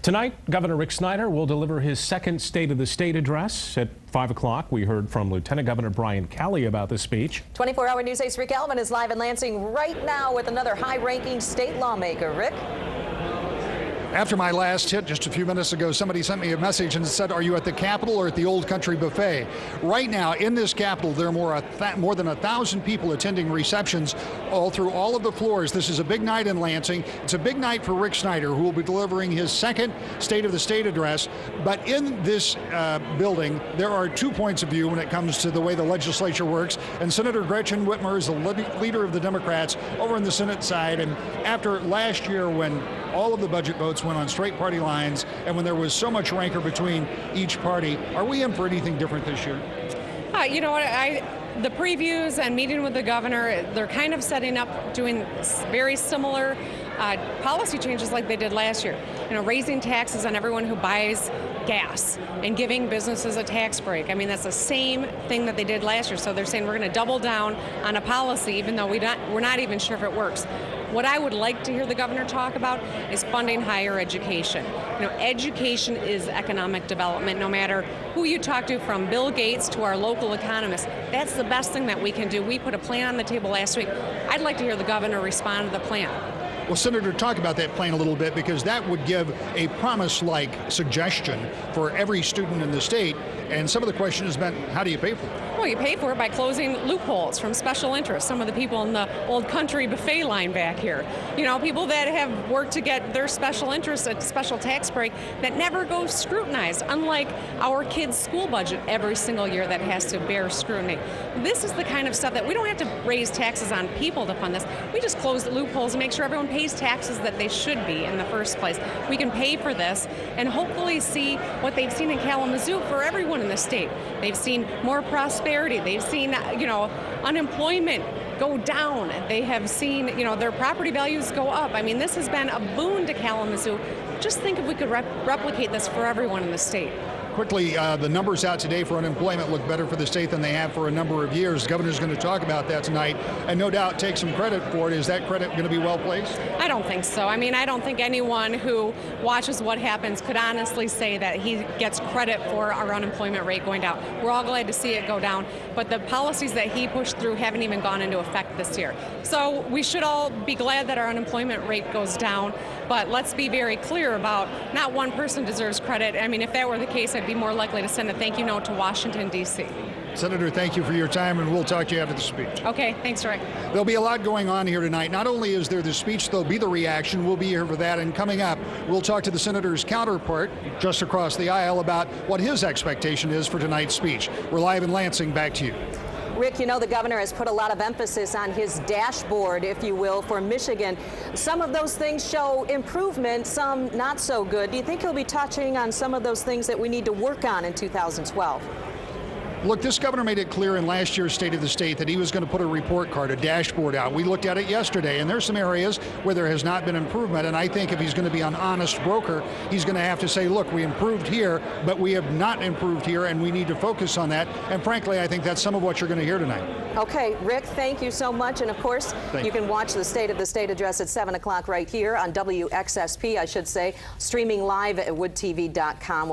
Tonight, Governor Rick Snyder will deliver his second State of the State address. At 5 o'clock, we heard from Lieutenant Governor Brian Kelly about the speech. 24-hour News 8's Rick Albin is live in Lansing right now with another high-ranking state lawmaker. Rick? After my last hit just a few minutes ago, somebody sent me a message and said, are you at the Capitol or at the Old Country Buffet? Right now, in this Capitol, there are more than 1,000 people attending receptions all through all of the floors. This is a big night in Lansing. It's a big night for Rick Snyder, who will be delivering his second State of the State address. But in this building, there are 2 points of view when it comes to the way the legislature works. And Senator Gretchen Whitmer is the leader of the Democrats over on the Senate side. And after last year, when all of the budget votes went on straight party lines, and when there was so much rancor between each party, are we in for anything different this year? You know what, the previews and meeting with the governor, they're kind of setting up doing very similar policy changes like they did last year. You know, raising taxes on everyone who buys gas and giving businesses a tax break. I mean, that's the same thing that they did last year. So they're saying we're going to double down on a policy, even though we're not even sure if it works. What I would like to hear the governor talk about is funding higher education. You know, education is economic development, no matter who you talk to, from Bill Gates to our local economists. That's the best thing that we can do. We put a plan on the table last week. I'd like to hear the governor respond to the plan. Well, Senator, talk about that plan a little bit, because that would give a promise-like suggestion for every student in the state. And some of the question has been, how do you pay for it? Well, you pay for it by closing loopholes from special interests. Some of the people in the Old Country Buffet line back here, you know, people that have worked to get their special interest, a special tax break that never goes scrutinized, unlike our kids' school budget every single year that has to bear scrutiny. This is the kind of stuff that we don't have to raise taxes on people to fund this. We just close the loopholes and make sure everyone pays taxes that they should be in the first place. We can pay for this and hopefully see what they've seen in Kalamazoo for everyone in the state. They've seen more prosperity. They've seen, you know, unemployment go down. They have seen, you know, their property values go up. I mean, this has been a boon to Kalamazoo. Just think if we could replicate this for everyone in the state. Quickly, the numbers out today for unemployment look better for the state than they have for a number of years. The governor's going to talk about that tonight and no doubt take some credit for it. Is that credit going to be well placed? I don't think so. I mean, I don't think anyone who watches what happens could honestly say that he gets credit for our unemployment rate going down. We're all glad to see it go down, but the policies that he pushed through haven't even gone into effect this year. So we should all be glad that our unemployment rate goes down, but let's be very clear about not one person deserves credit. I mean, if that were the case, I'd be more likely to send a thank you note to Washington, D.C. Senator, thank you for your time, and we'll talk to you after the speech. Okay, thanks, Rick. There'll be a lot going on here tonight. Not only is there the speech, there'll be the reaction. We'll be here for that. And coming up, we'll talk to the senator's counterpart just across the aisle about what his expectation is for tonight's speech. We're live in Lansing. Back to you. Rick, you know the governor has put a lot of emphasis on his dashboard, if you will, for Michigan. Some of those things show improvement, some not so good. Do you think he'll be touching on some of those things that we need to work on in 2012? Look, this governor made it clear in last year's State of the State that he was going to put a report card, a dashboard out. We looked at it yesterday, and there's some areas where there has not been improvement. And I think if he's going to be an honest broker, he's going to have to say, look, we improved here, but we have not improved here, and we need to focus on that. And frankly, I think that's some of what you're going to hear tonight. Okay, Rick, thank you so much. And of course, you can watch the State of the State address at 7 o'clock right here on WXSP, I should say, streaming live at woodtv.com.